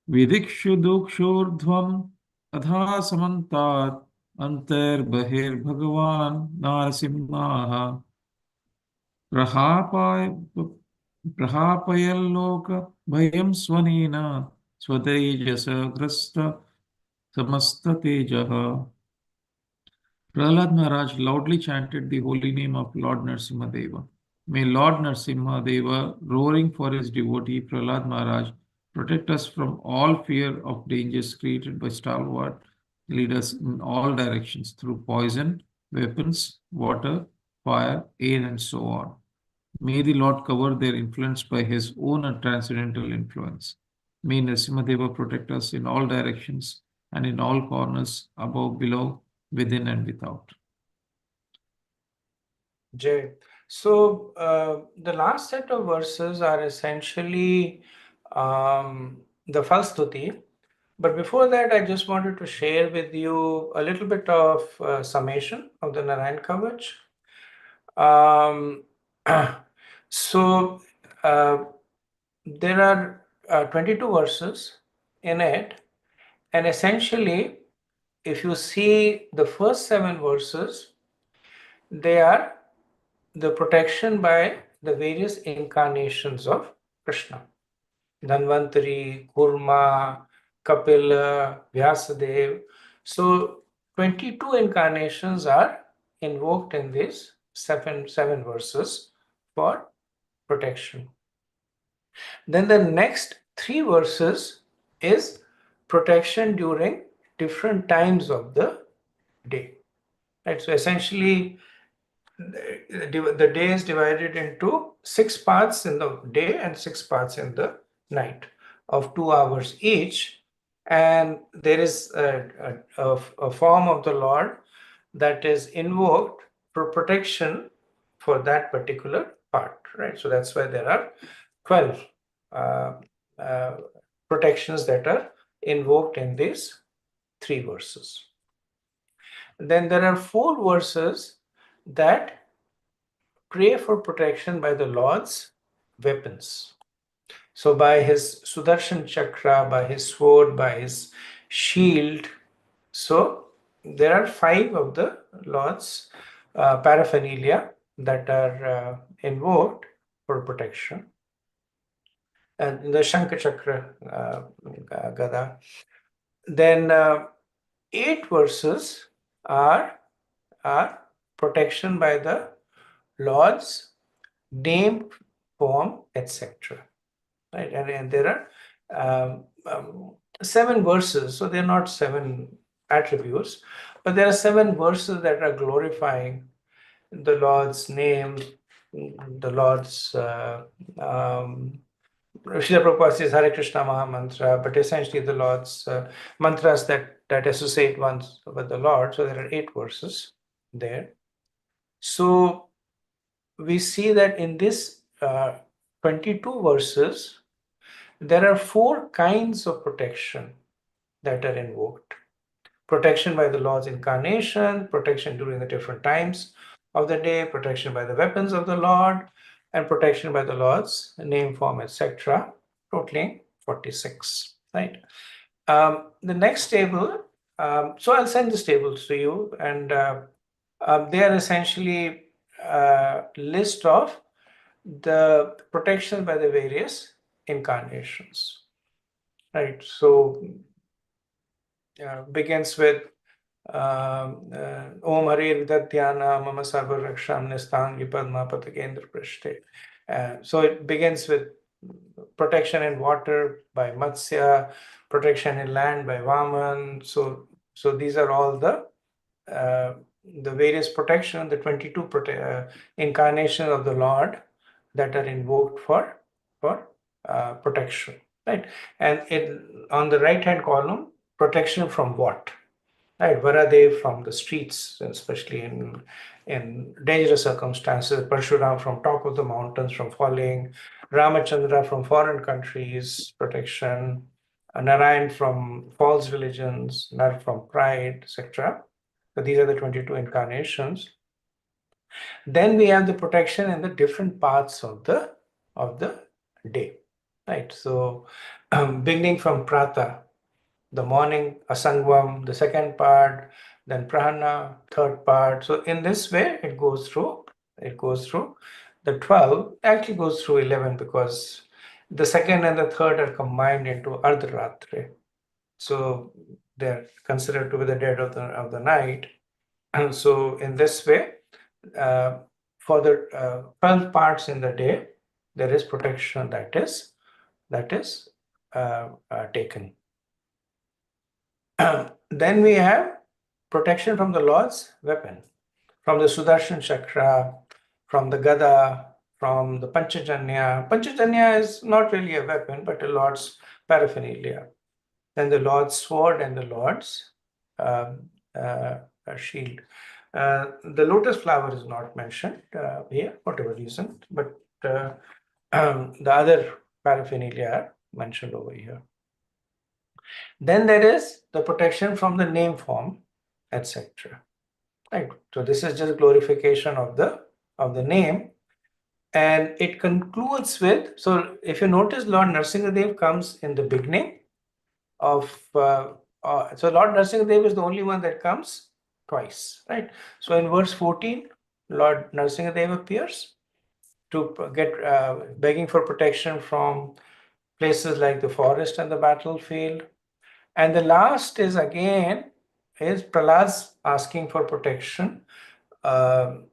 Vidikshu dukshurdhvam adha samantat antar bahir bhagavan narasimhaha prahapayalloka bhayam svanena svatejasa grasta samasta tejaha. Prahlad Maharaj loudly chanted the holy name of Lord Narasimhadeva. May Lord Narasimhadeva, roaring for his devotee Prahlad Maharaj, protect us from all fear of dangers created by stalwart leaders in all directions through poison, weapons, water, fire, air, and so on. May the Lord cover their influence by His own transcendental influence. May Narasimhadeva protect us in all directions and in all corners, above, below, within, and without. Jay. So the last set of verses are essentially the Falstuti. But before that, I just wanted to share with you a little bit of summation of the Narayan Kavach. So there are 22 verses in it, and essentially, if you see the first 7 verses, they are the protection by the various incarnations of Krishna. Dhanvantari, Kurma, Kapila, Vyasadev. So 22 incarnations are invoked in these seven verses for protection. Then the next 3 verses is protection during different times of the day. Right? So essentially, the day is divided into 6 parts in the day and 6 parts in the night. of 2 hours each, and there is a form of the Lord that is invoked for protection for that particular part, right? So that's why there are 12 protections that are invoked in these 3 verses. Then there are 4 verses that pray for protection by the Lord's weapons. So by his Sudarshan Chakra, by his sword, by his shield. So there are 5 of the Lord's paraphernalia that are invoked for protection. And the Shankha Chakra Gada. Then 8 verses are protection by the Lord's name, form, etc. Right, and there are 7 verses, so they're not 7 attributes, but there are 7 verses that are glorifying the Lord's name, the Lord's Srila Prabhupada says Hare Krishna Maha Mantra, but essentially the Lord's mantras that associate one with the Lord. So there are 8 verses there. So we see that in this 22 verses, there are 4 kinds of protection that are invoked. Protection by the Lord's incarnation, protection during the different times of the day, protection by the weapons of the Lord, and protection by the Lord's name, form, etc., totaling 46. Right. The next table, so I'll send these tables to you, and they are essentially a list of the protection by the various incarnations. Right. So begins with Om Hare Vidatyana Mama Sarva Raksham Nistangi Padma Patakendra Prishte. So it begins with protection in water by Matsya, protection in land by Vaman. So these are all the various protection, the 22 incarnations of the Lord that are invoked for protection, right? And on the right hand column, protection from what? Right, Varadev from the streets, especially in dangerous circumstances, Parshuram from top of the mountains from falling, Ramachandra from foreign countries, protection, Narayan from false religions, Nar from pride, etc. So these are the 22 incarnations. Then we have the protection in the different parts of the day, right? So beginning from Prata, the morning, Asangvam, the second part, then Prana, third part. So in this way, it goes through the 12, actually goes through 11 because the second and the third are combined into Ardharatre. So they're considered to be the dead of the night. And so in this way, for the 12 parts in the day, there is protection that is taken. Then we have protection from the Lord's weapon, from the Sudarshan Chakra, from the Gada, from the Panchajanya. Panchajanya is not really a weapon, but a Lord's paraphernalia. Then the Lord's sword and the Lord's shield. The lotus flower is not mentioned here, whatever reason, but the other paraphernalia are mentioned over here. Then there is the protection from the name, form, etc. Right. So this is just glorification of the name, and it concludes with. So if you notice, Lord Nrsimhadev comes in the beginning of. So Lord Nrsimhadev is the only one that comes twice, right? So in verse 14, Lord Nrsimhadev appears to get begging for protection from places like the forest and the battlefield. And the last is again Prahlad's asking for protection, or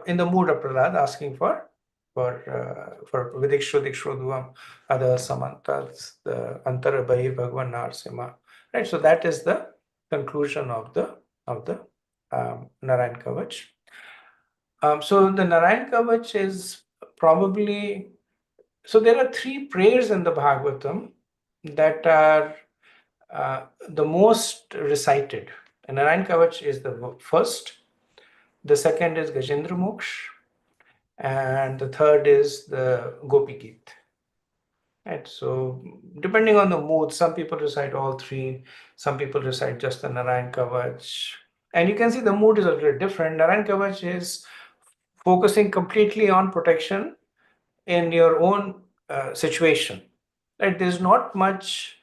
in the mood of Prahlad asking for Vidikshu Dikshodhuam Ada Samantas, the Antara Bahi Bhagwan Narsima. Right. So that is the conclusion of the Narayan Kavach. So the Narayan Kavach is probably, so there are 3 prayers in the Bhagavatam that are the most recited. And Narayan Kavach is the first. The second is Gajendra Moksh, and the third is the Gopi Geet. Right. So depending on the mood, some people recite all three, some people recite just the Narayan Kavach. And you can see the mood is a little different. Narayan Kavach is focusing completely on protection in your own situation. Right? There's not much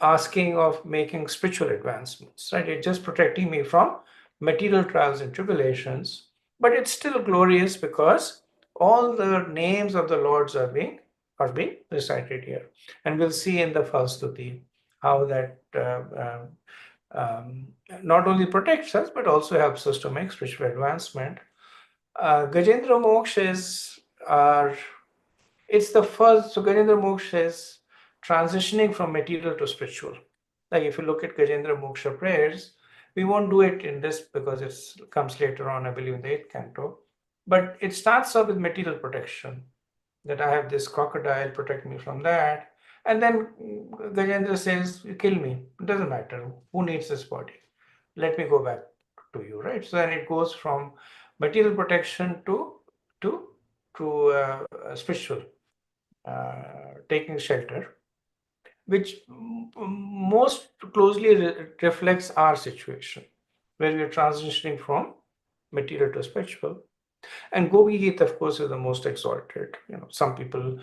asking of making spiritual advancements. Right? It's just protecting me from material trials and tribulations. But it's still glorious because all the names of the Lords are being recited here, and we'll see in the Falstuti how that not only protects us but also helps us to make spiritual advancement. Gajendra Moksha is it's the first. So Gajendra Moksha is transitioning from material to spiritual. Like if you look at Gajendra Moksha prayers, we won't do it in this because it comes later on, I believe, in the 8th canto. But it starts off with material protection, that I have this crocodile, protect me from that. And then Gajendra says, you kill me. It doesn't matter. Who needs this body? Let me go back to you, right? So then it goes from material protection to spiritual, taking shelter, which most closely reflects our situation, where we are transitioning from material to spiritual. And Gopi Geet, of course, is the most exalted. Some people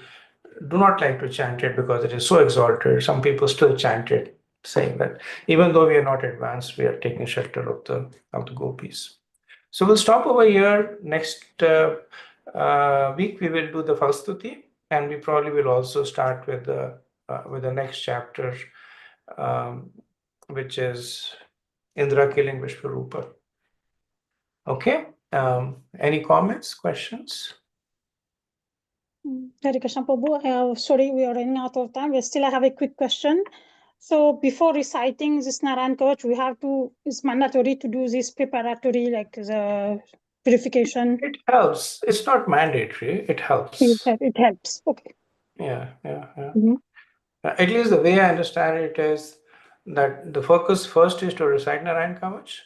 do not like to chant it because it is so exalted. Some people still chant it, saying that even though we are not advanced, we are taking shelter of the gopis. So we'll stop over here. Next week we will do the Falstuti, and we probably will also start with the next chapter, which is Indra killing Vishwarupa. Okay. Any comments, questions? Hare Krishna Prabhu. Sorry, we are running out of time. We still have a quick question. So before reciting this Narayan Kavach, it's mandatory to do this preparatory, like the purification. It helps. It's not mandatory. It helps. It helps. Okay. Yeah. Mhm. At least the way I understand it is that the focus first is to recite Narayan Kavach,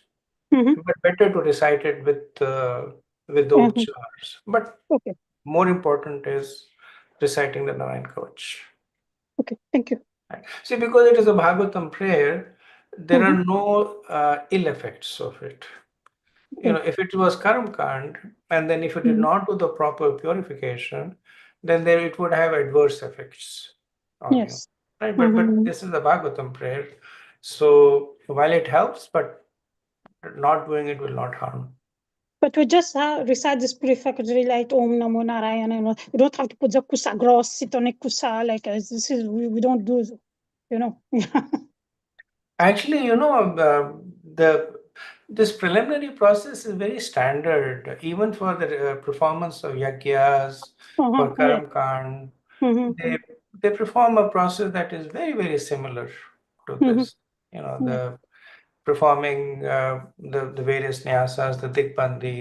Mhm. but better to recite it with the Mhm. uchars. But Okay. more important is reciting the Narayan Kavach. Okay. Thank you. Right. See, because it is a Bhagavatam prayer, there are Mhm. no ill effects of it. Okay. If it was Karam Kand, and then if you did Mhm. not do the proper purification, then there it would have adverse effects on you. Yes. Right? But Mhm. this is the Bhagavatam prayer. So while it helps, but not doing it will not harm. But we just recite this prefatory like Om Namo Narayana. You don't have to put the kusa gross, sit on a kusa like this is we don't do, you know. Actually, this preliminary process is very standard, even for the performance of yagyas, for Yeah. Karam Kand. Mhm. They perform a process that is very, very similar to this. Yeah. The performing the various nyasas, the Digbandi,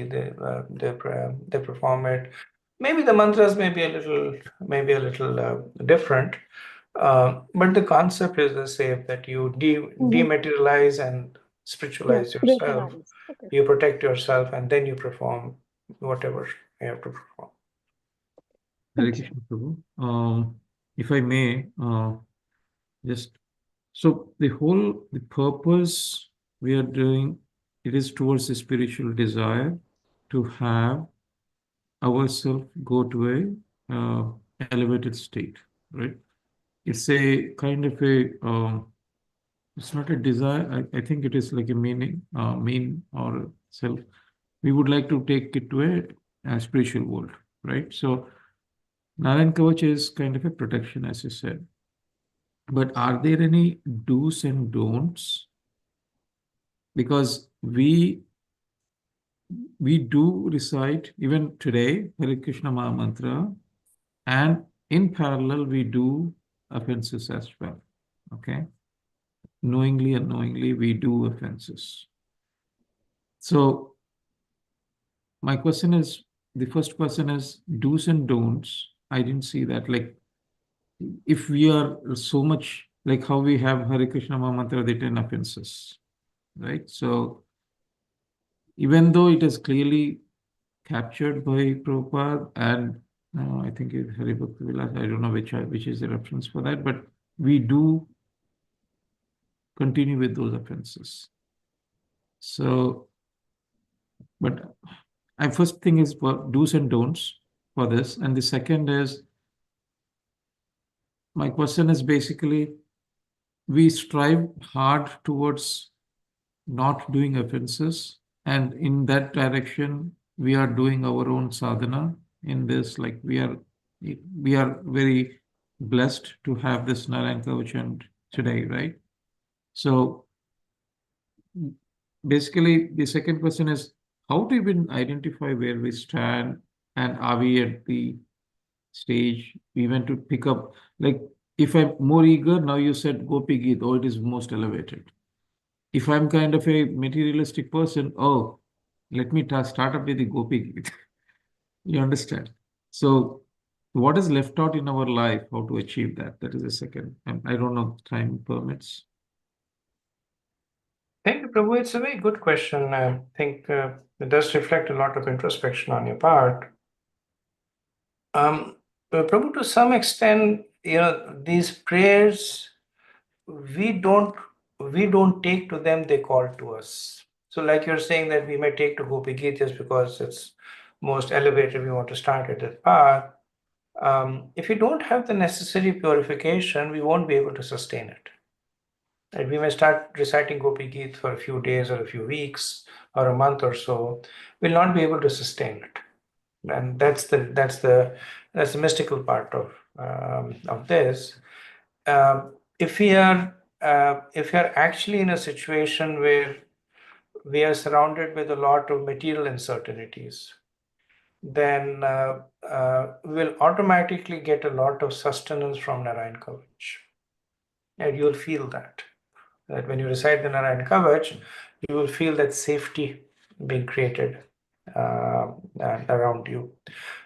they perform it. Maybe the mantras may be a little different, but the concept is the same, that you dematerialize and spiritualize yourself. Recognize. Okay. You protect yourself, and then you perform whatever you have to perform. Hare Krishna Prabhu. If I may, just so the purpose we are doing, it is towards the spiritual desire to have ourselves go to a elevated state, right? It's a kind of it's not a desire. I think it is like a mean or self. We would like to take it to a spiritual world, right? So Narayan Kavach is kind of a protection, as you said. But are there any do's and don'ts? Because we do recite even today Hare Krishna Maha Mantra, and in parallel we do offenses as well. Okay, knowingly, unknowingly, we do offenses. So my question is, the first question is do's and don'ts. I didn't see that. Like if we are so much like how we have Hare Krishna Mahamantra, the 10 offenses, right? So even though it is clearly captured by Prabhupada and I think it's Hari Bhakti Vilas, I don't know which is the reference for that, but we do continue with those offenses. So, but I first thing is for do's and don'ts for this, and the second is my question is basically we strive hard towards not doing offenses, and in that direction we are doing our own sadhana in this, like we are very blessed to have this Narayan Kavacha today, right? So basically the second question is how do we identify where we stand, and are we at the stage we want to pick up, like if I'm more eager, now you said Gopi Geet, oh, it is most elevated. If I'm kind of a materialistic person, oh, let me start up with the Gopi Geet. You understand? So, what is left out in our life? How to achieve that? That is the second. I don't know if time permits. Thank you, Prabhu. It's a very good question. I think it does reflect a lot of introspection on your part. Prabhu, to some extent, these prayers, we don't take to them, they call to us. So like you're saying that we may take to Gopi Geet just because it's most elevated, we want to start at that path. If we don't have the necessary purification, we won't be able to sustain it. And we may start reciting Gopi Geet for a few days or a few weeks or a month or so, we'll not be able to sustain it. And that's the mystical part of this. If we are actually in a situation where we are surrounded with a lot of material uncertainties, then we'll automatically get a lot of sustenance from Narayan Kavach. And you'll feel that when you recite the Narayan Kavach, you will feel that safety being created around you.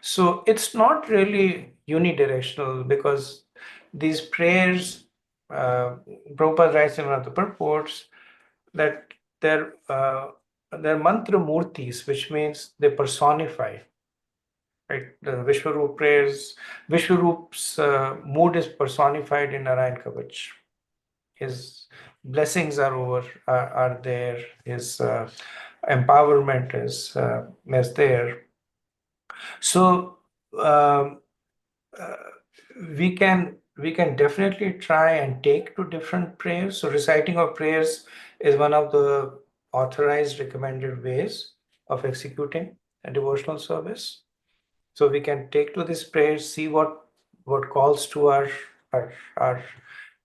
So it's not really unidirectional, because these prayers, Prabhupada writes in one of the purports that they're mantra murtis, which means they personify. Right? The Vishwarup prayers, Vishwarup's mood is personified in Narayan Kavach. His blessings are there. His empowerment is there. So we can definitely try and take to different prayers. So reciting of prayers is one of the authorized, recommended ways of executing a devotional service. So we can take to this prayer, see what calls to our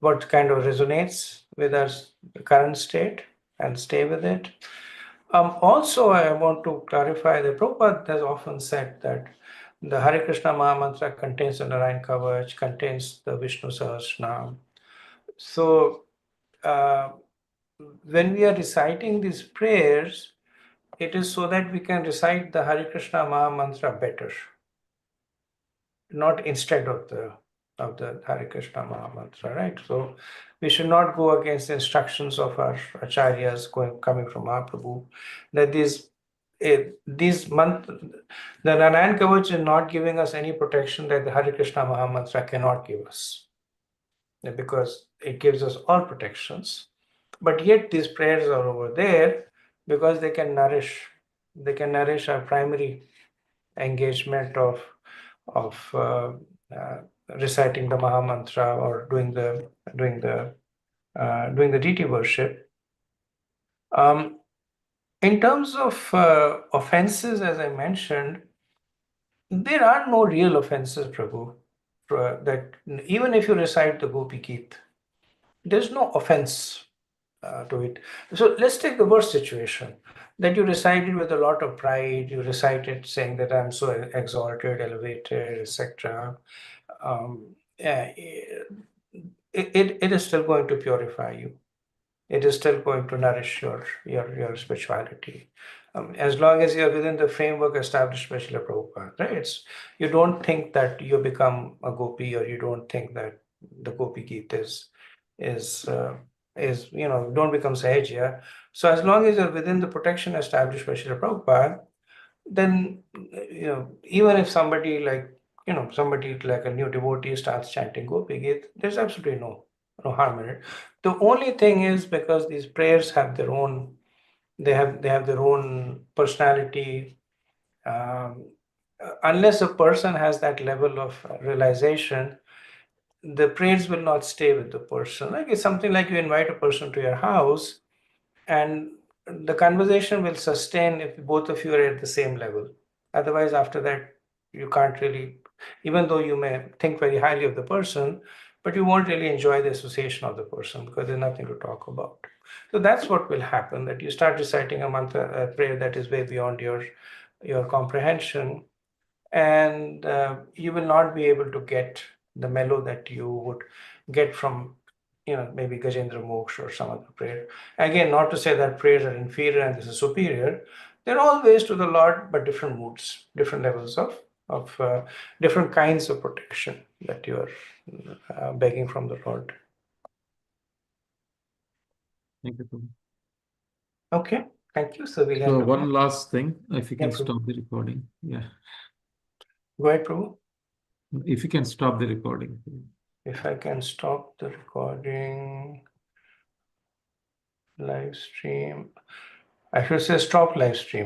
what kind of resonates with our current state, and stay with it. Also, I want to clarify that Prabhupada has often said that the Hare Krishna Mahamantra contains the Narayan Kavach, contains the Vishnu Sahasranam. So when we are reciting these prayers, it is so that we can recite the Hare Krishna Mahamantra better, not instead of the Hare Krishna Mahamantra, right? So we should not go against the instructions of our acharyas coming from Mahaprabhu, that these mantra, the Narayan Kavach is not giving us any protection that the Hare Krishna Mahamantra cannot give us, because it gives us all protections. But yet these prayers are over there because they can nourish our primary engagement of reciting the Mahamantra or doing the deity worship. In terms of offenses, as I mentioned, there are no real offenses, Prabhu. That even if you recite the Gopi Geet, there's no offense to it. So let's take the worst situation, that you recite it with a lot of pride. You recite it saying that I'm so exalted, elevated, etc. Yeah, it is still going to purify you. It is still going to nourish your spirituality. as long as you're within the framework established by Srila Prabhupada, right? You don't think that you become a gopi, or you don't think that the gopi Geet is don't become Sahajya. So as long as you're within the protection established by Srila Prabhupada, then even if somebody like a new devotee starts chanting Gopi Geet, there's absolutely no harm in it. The only thing is, because these prayers have their own, they have their own personality. Unless a person has that level of realization, the prayers will not stay with the person. Like, it's something like you invite a person to your house, and the conversation will sustain if both of you are at the same level. Otherwise, after that, you can't really, even though you may think very highly of the person, but you won't really enjoy the association of the person, because there's nothing to talk about. So that's what will happen, that you start reciting a mantra, a prayer that is way beyond your comprehension, and you will not be able to get the mellow that you would get from maybe Gajendra Moksha or some other prayer. Again, not to say that prayers are inferior and this is superior. They're all ways to the Lord, but different moods, different levels of different kinds of protection that you are begging from the Lord. Thank you, Prabhu. Okay, thank you. So we'll So end. one last thing, if you Yeah, can Prabhu. stop the recording. Yeah. Go ahead, Prabhu. If you can stop the recording. If I can stop the recording, live stream. I should say stop live stream.